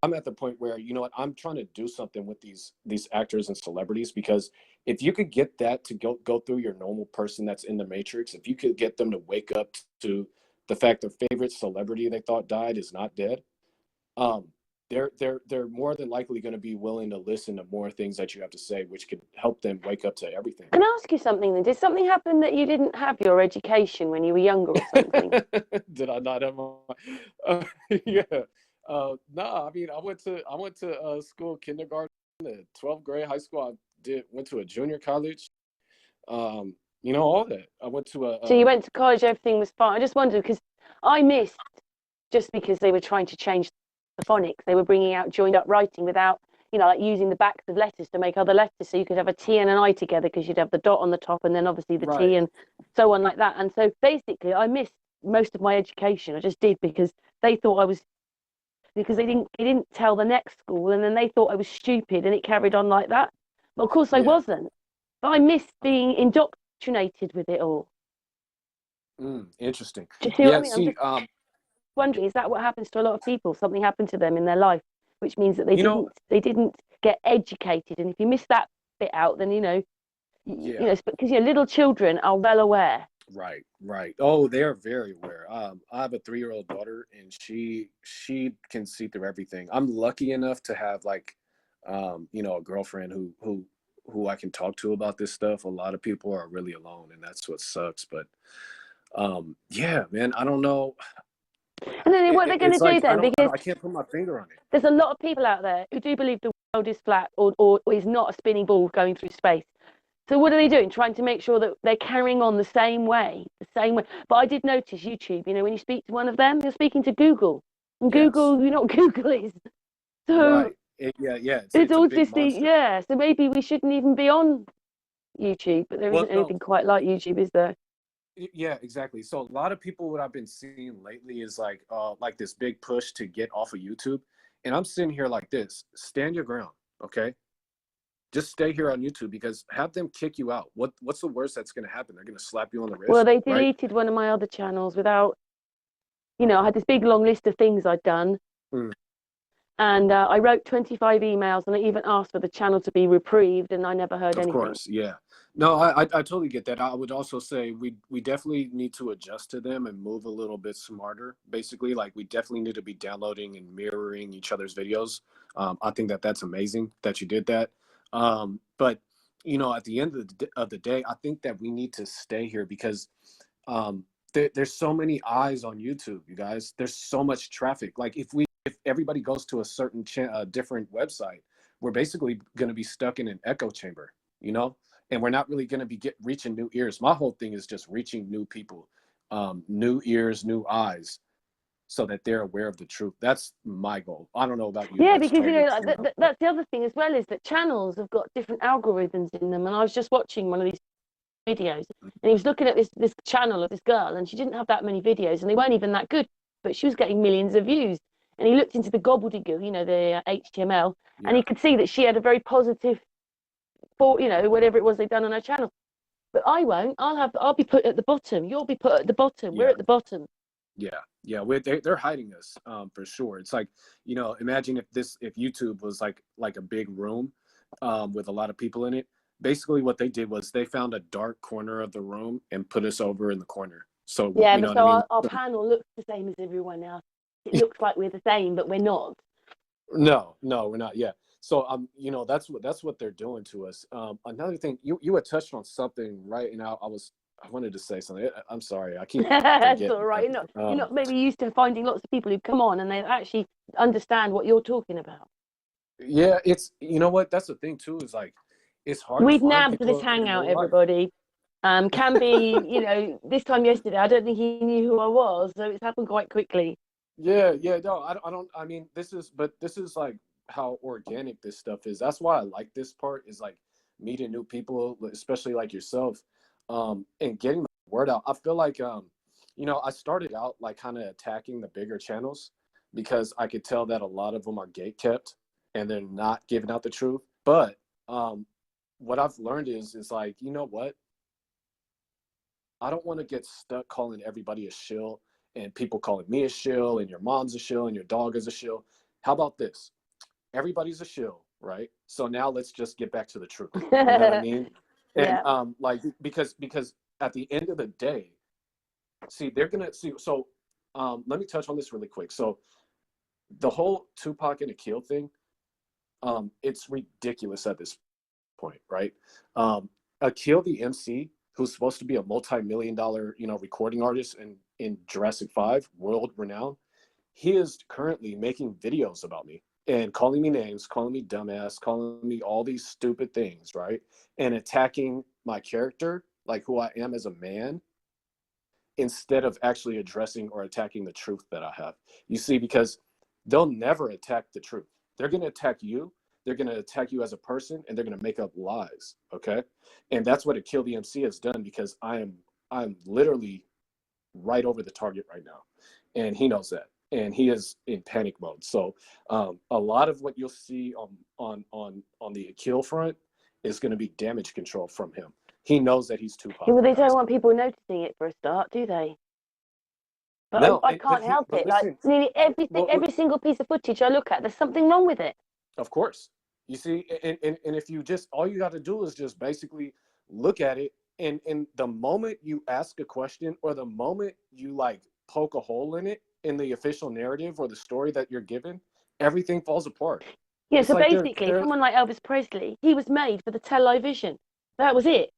I'm at the point where, I'm trying to do something with these actors and celebrities, because if you could get that to go through your normal person that's in the matrix, if you could get them to wake up to the fact their favorite celebrity they thought died is not dead, um, they're more than likely going to be willing to listen to more things that you have to say, which could help them wake up to everything. Can I ask you something then? Did something happen that you didn't have your education when you were younger or something? Did I not have my? Uh, yeah. No, I mean, I went to school, kindergarten, to 12th grade, high school. Went to a junior college. All that. I went to So you went to college, everything was fine. I just wondered because I missed just because they were trying to change the phonics. They were bringing out joined up writing without, like using the backs of letters to make other letters. So you could have a T and an I together because you'd have the dot on the top and then obviously the T right. and so on like that. And so basically, I missed most of my education. I just did because they thought I was because they didn't tell the next school and then they thought I was stupid and it carried on like that. But of course I Yeah. wasn't. But I missed being indoctrinated with it all. Interesting. Do you see what I Yeah. mean? I'm See, just wondering, is that what happens to a lot of people? Something happened to them in their life, which means that they you know, didn't get educated. And if you miss that bit out, then yeah. because little children are well aware. Right, right. Oh, they're very aware. I have a 3-year-old daughter, and she can see through everything. I'm lucky enough to have like, you know, a girlfriend who I can talk to about this stuff. A lot of people are really alone, and that's what sucks. But yeah, man, I don't know. And then what they're going It's to do like then, because I can't put my finger on it. there's a lot of people out there who do believe the world is flat or is not a spinning ball going through space. So what are they doing? Trying to make sure that they're carrying on the same way, the same way. But I did notice YouTube, you know, when you speak to one of them, you're speaking to Google. And Yes, Google, you know what Google is. So right. Yeah, yeah. it's It's a all big just the, monster. yeah. So maybe we shouldn't even be on YouTube, but there Well, isn't no, anything quite like YouTube, is there? yeah, exactly. So a lot of people, what I've been seeing lately is like this big push to get off of YouTube. And I'm sitting here like this, stand your ground, okay? Just stay here on YouTube, because have them kick you out. What's the worst that's gonna happen? They're gonna slap you on the Well, wrist, they right? deleted one of my other channels without, you know, I had this big long list of things I'd done. Mm, And I wrote 25 emails and I even asked for the channel to be reprieved and I never heard of anything. course, yeah. No, I totally get that. I would also say we definitely need to adjust to them and move a little bit smarter. Basically, like we definitely need to be downloading and mirroring each other's videos. I think that that's amazing that you did that. But you know, at the end of the day, I think that we need to stay here because there's so many eyes on YouTube, you guys. There's so much traffic. Like if everybody goes to a certain different website, we're basically going to be stuck in an echo chamber, you know, and we're not really going to be reaching new ears. My whole thing is just reaching new people, new ears, new eyes, so that they're aware of the truth. That's my goal. I don't know about you. Yeah, That's because, you totally, know, like, that's the other thing as well is that channels have got different algorithms in them. And I was just watching one of these videos and he was looking at this channel of this girl and she didn't have that many videos and they weren't even that good, but she was getting millions of views. And he looked into the gobbledygook, you know, the HTML, and yeah, he could see that she had a very positive, for, you know, whatever it was they'd done on her channel. But I won't. I'll be put at the bottom. You'll be put at the bottom. We're yeah. at the bottom. Yeah, yeah, they're hiding us, for sure. It's like, you know, imagine if YouTube was like a big room, with a lot of people in it. Basically, what they did was they found a dark corner of the room and put us over in the corner. So Yeah, you but know what I so mean? our So, panel looks the same as everyone else. It looks like we're the same, but we're not. no, no, we're not. Yeah. So you know, that's what they're doing to us. Another thing, you had touched on something, right? And I wanted to say something. I'm sorry, I keep That's all forgetting right. everything. You're not maybe used to finding lots of people who come on and they actually understand what you're talking about. Yeah, it's, you know what? That's the thing too, is like it's hard to We've find nabbed this people in hangout, real life. everybody. Can be, you know, this time yesterday, I don't think he knew who I was, so it's happened quite quickly. Yeah, yeah, no, I don't, I mean, this is like how organic this stuff is. That's why I like this part, is like meeting new people, especially like yourself, and getting the word out. I feel like, you know, I started out like kind of attacking the bigger channels because I could tell that a lot of them are gate kept and they're not giving out the truth. But what I've learned is like, you know what? I don't want to get stuck calling everybody a shill and people calling me a shill and your mom's a shill and your dog is a shill. How about this? Everybody's a shill, right? So now let's just get back to the truth. You know what I mean? And Yeah. like because at the end of the day, see, they're gonna see. So let me touch on this really quick. So the whole Tupac and Akil thing, it's ridiculous at this point, right? Akil the MC, who's supposed to be a multi-million-dollar, you know, recording artist in Jurassic 5, world renowned, he is currently making videos about me and calling me names, calling me dumbass, calling me all these stupid things, right? And attacking my character, like who I am as a man, instead of actually addressing or attacking the truth that I have. You see, because they'll never attack the truth. They're going to attack you. They're going to attack you as a person, and they're going to make up lies. Okay, and that's what a Kill the MC has done, because I'm literally right over the target right now, and he knows that, and he is in panic mode. So a lot of what you'll see on the Akil front is going to be damage control from him. He knows that he's Yeah, well, Tupac, they guys. don't want people noticing it for a start, do they? But No, I can't help but it. Like listen, nearly everything, well, every single piece of footage I look at, there's something wrong with it. of course. You see, and if you just, all you got to do is just basically look at it and the moment you ask a question, or the moment you like poke a hole in it in the official narrative or the story that you're given, everything falls apart. Yeah, It's so like basically, they're someone like Elvis Presley, he was made for the television. That was it.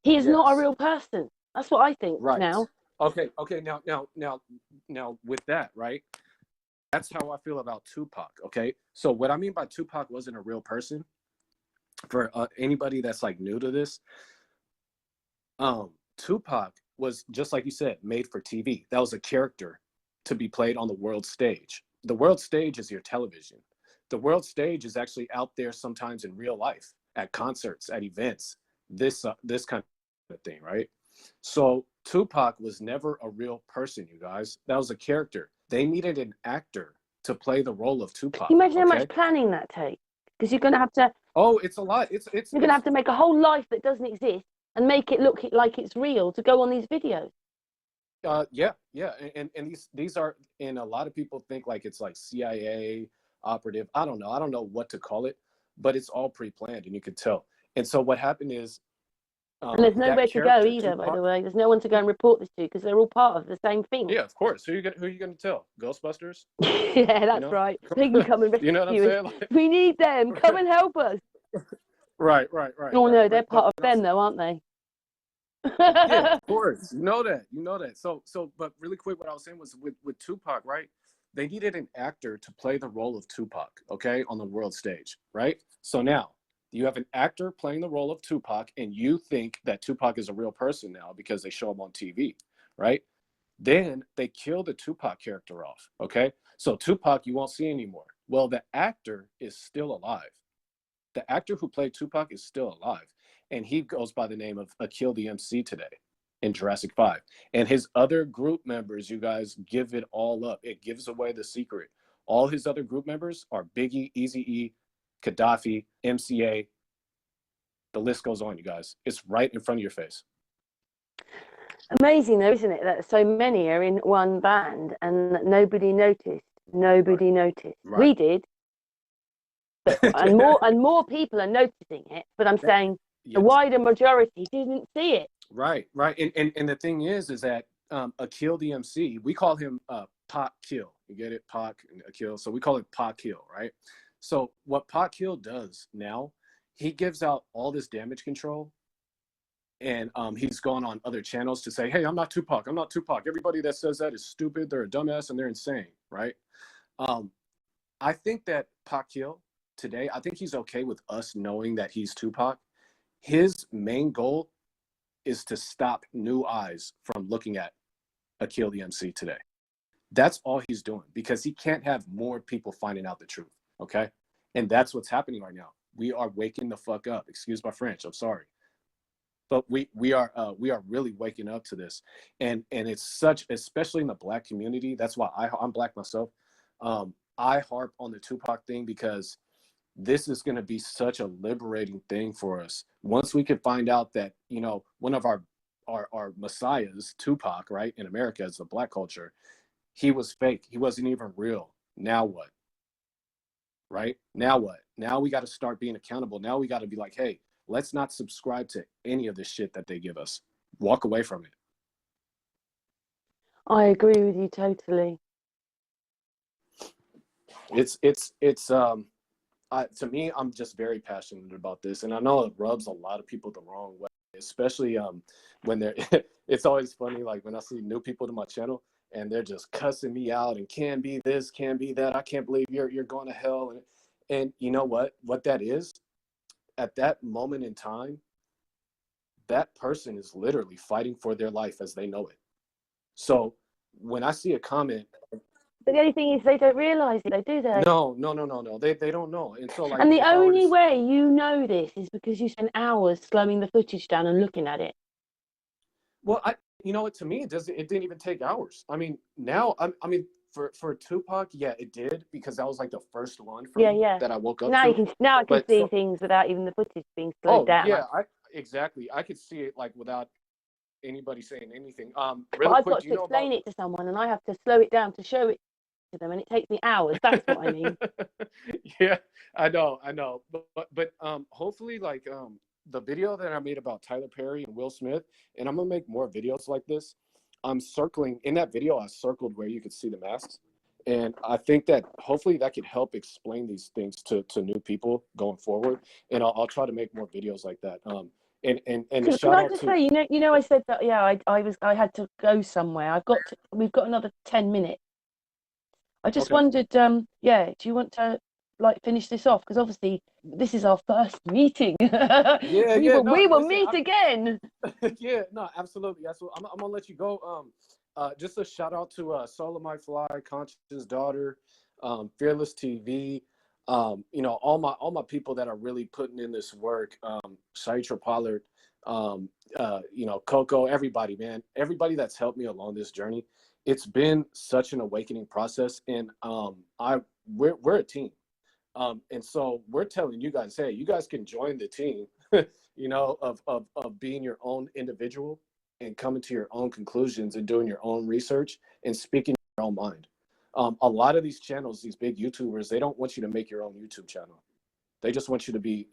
He is not a yes, real person. That's what I think right. now. Okay. Now, with that, right? That's how I feel about Tupac. Okay, so what I mean by Tupac wasn't a real person, for anybody that's like new to this, Tupac was, just like you said, made for TV. That was a character to be played on the world stage. The world stage is your television. The world stage is actually out there sometimes in real life, at concerts, at events, this kind of thing, right? So Tupac was never a real person, you guys. That was a character. They needed an actor to play the role of Can Tupac. you imagine how much Okay. planning that takes? Because you're going to have to, Oh, it's a lot. you're going to have to make a whole life that doesn't exist and make it look like it's real to go on these videos. Yeah, and these are, and a lot of people think like it's like CIA operative. I don't know. I don't know what to call it, but it's all pre-planned, and you could tell. And so what happened is, And there's that nowhere to go character either, by the Tupac. way. There's no one to go and report this to because they're all part of the same thing. Yeah, of course. Who are you gonna tell? Ghostbusters? Yeah, that's You know, right. They can come and you know what I'm rescue us. saying? Like, We need them. Come and help us. right. Oh no, they're But part of them though, aren't they? yeah, of course. You know that. So, but really quick, what I was saying was with Tupac, right? They needed an actor to play the role of Tupac, okay, on the world stage, right? So now you have an actor playing the role of Tupac, and you think that Tupac is a real person now because they show him on TV, right? Then they kill the Tupac character off, okay? So Tupac you won't see anymore. Well, the actor is still alive. The actor who played Tupac is still alive, and he goes by the name of Akil the MC today in Jurassic 5. And his other group members, you guys, give it all up. It gives away the secret. All his other group members are Biggie, Eazy-E, Gaddafi, MCA. The list goes on, you guys. It's right in front of your face. Amazing though, isn't it, that so many are in one band and that nobody noticed. Nobody noticed. Right. We did, but and more people are noticing it. But I'm saying the Yes. wider majority didn't see it. Right. And the thing is that Akil the MC, we call him Pac Kill. You get it? Pac and Akil. So we call it Pac Kill, right? So what Pac Kill does now, he gives out all this damage control, and he's gone on other channels to say, hey, I'm not Tupac. I'm not Tupac. Everybody that says that is stupid. They're a dumbass and they're insane, right? I think that Pac Kill today, I think he's okay with us knowing that he's Tupac. His main goal is to stop new eyes from looking at Akil the MC today. That's all he's doing, because he can't have more people finding out the truth. Okay. And that's what's happening right now. We are waking the fuck up. Excuse my French. I'm sorry. But we are really waking up to this. And it's such, especially in the Black community. That's why I'm Black myself. I harp on the Tupac thing, because this is going to be such a liberating thing for us once we can find out that, you know, one of our messiahs, Tupac, right, in America, as the Black culture, he was fake. He wasn't even real. Now what? Right? Now what? Now we got to start being accountable. Now we got to be like, hey, let's not subscribe to any of the shit that they give us. Walk away from it. I agree with you totally. To me, I'm just very passionate about this, and I know it rubs a lot of people the wrong way, especially when they're. It's always funny, like when I see new people to my channel and they're just cussing me out and can be this, can be that. I can't believe you're going to hell, and you know what that is? At that moment in time, that person is literally fighting for their life as they know it. So when I see a comment. But the only thing is they don't realise it, do they? No. They don't know. And so, like, And the only way you know this is because you spend hours slowing the footage down and looking at it. Well, you know what? To me, it didn't even take hours. I mean, now, I mean, for Tupac, yeah, it did, because that was like the first one for me that I woke up to. Now I can see things without even the footage being slowed down. Yeah, exactly. I could see it like without anybody saying anything. But I've got to explain it to someone, and I have to slow it down to show it to them, and it takes me hours. That's what I mean. Yeah, I know. But hopefully, like, the video that I made about Tyler Perry and Will Smith, and I'm gonna make more videos like this. I'm circling in that video. I circled where you could see the masks, and I think that hopefully that could help explain these things to new people going forward. And I'll try to make more videos like that. And a Can shout I out just to say, I said that, yeah, I had to go somewhere. We've got another 10 minutes. I just okay, wondered, yeah, do you want to like finish this off? Because obviously this is our first meeting. yeah, We yeah. will No, we will listen, meet again. yeah, no, absolutely. I'm gonna let you go. Just a shout out to Solar My Fly, Conscious Daughter, Fearless TV. All my people that are really putting in this work. Saitra Pollard, Coco, everybody, man, everybody that's helped me along this journey. It's been such an awakening process, and we're a team. And so we're telling you guys, hey, you guys can join the team, of being your own individual and coming to your own conclusions and doing your own research and speaking your own mind. A lot of these channels, these big YouTubers, they don't want you to make your own YouTube channel. They just want you to be,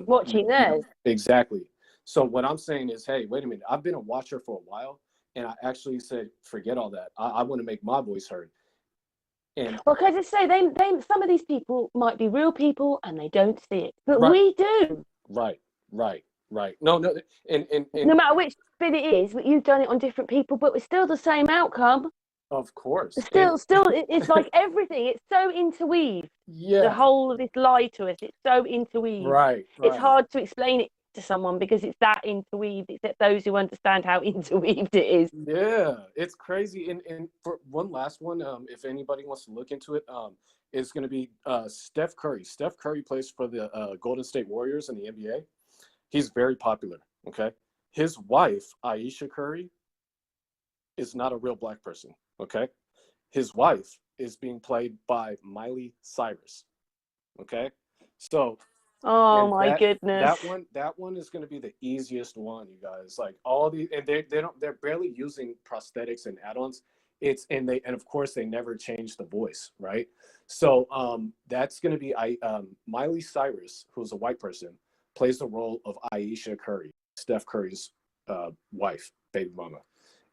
Watching theirs. exactly. So what I'm saying is, hey, wait a minute. I've been a watcher for a while, and I actually said, forget all that. I want to make my voice heard. And Well, because I say some of these people might be real people and they don't see it, but right, we do. right, right, right. No, no, and No matter which bit it is, but you've done it on different people, but it's still the same outcome. of course, It's and it's like everything. It's so interweaved. The yeah, whole of this lie to us, it's so interweaved. right, It's right. hard to explain it to someone because it's that interweaved, except those who understand how interweaved it is. Yeah, it's crazy. And for one last one, if anybody wants to look into it, it's going to be Steph Curry. Steph Curry plays for the Golden State Warriors in the NBA. He's very popular. Okay, his wife Aisha Curry is not a real black person. Okay, his wife is being played by Miley Cyrus. Okay, so Oh and my that goodness. that one is going to be the easiest one, you guys. Like all the and they're barely using prosthetics and add-ons. And of course they never change the voice, right? So that's going to be Miley Cyrus, who's a white person, plays the role of Aisha Curry, Steph Curry's wife, baby mama,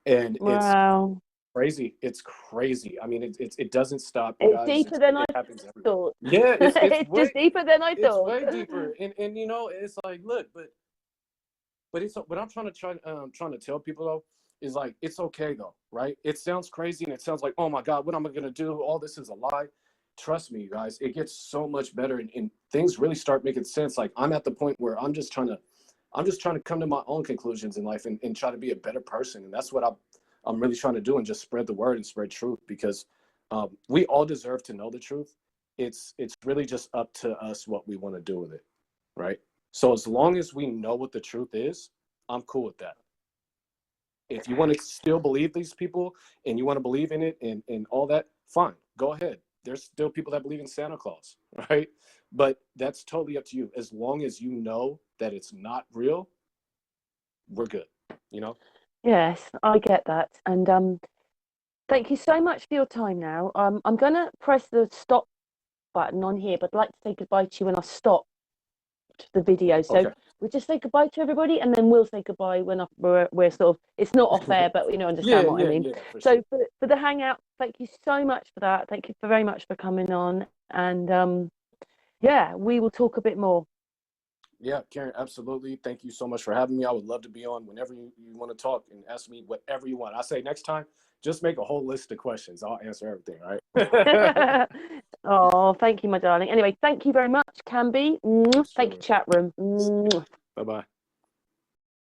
and it's Wow. crazy. It's crazy. I mean, it doesn't stop, you It's guys. deeper than I It happens everywhere. thought. Yeah, it's It's just deeper than I it's thought. way deeper, and it's like, look, but it's what I'm trying to tell people though is like it's okay though, right? It sounds crazy and it sounds like, oh my God, what am I gonna do? All this is a lie. Trust me, you guys, it gets so much better, and things really start making sense. Like I'm at the point where I'm just trying to come to my own conclusions in life and try to be a better person, and that's what I'm really trying to do, and just spread the word and spread truth, because we all deserve to know the truth. It's really just up to us what we want to do with it, right? So as long as we know what the truth is, I'm cool with that. If you want to still believe these people and you want to believe in it and all that, fine, go ahead. There's still people that believe in Santa Claus, right? But that's totally up to you. As long as you know that it's not real, we're good, you know? Yes, I get that. And thank you so much for your time now. I'm gonna press the stop button on here, but I'd like to say goodbye to you when I stop the video. So Okay. we'll just say goodbye to everybody, and then we'll say goodbye when we're sort of, it's not off air, but Yeah, understand what I yeah, mean. yeah, for sure. So for the hangout, thank you so much for that. Thank you very much for coming on, and yeah, we will talk a bit more. Yeah, Karen, absolutely. Thank you so much for having me. I would love to be on whenever you want to talk and ask me whatever you want. I say next time, just make a whole list of questions. I'll answer everything, all right? Oh, thank you, my darling. Anyway, thank you very much, Canby. For Thank you, sure. chat room. Bye-bye.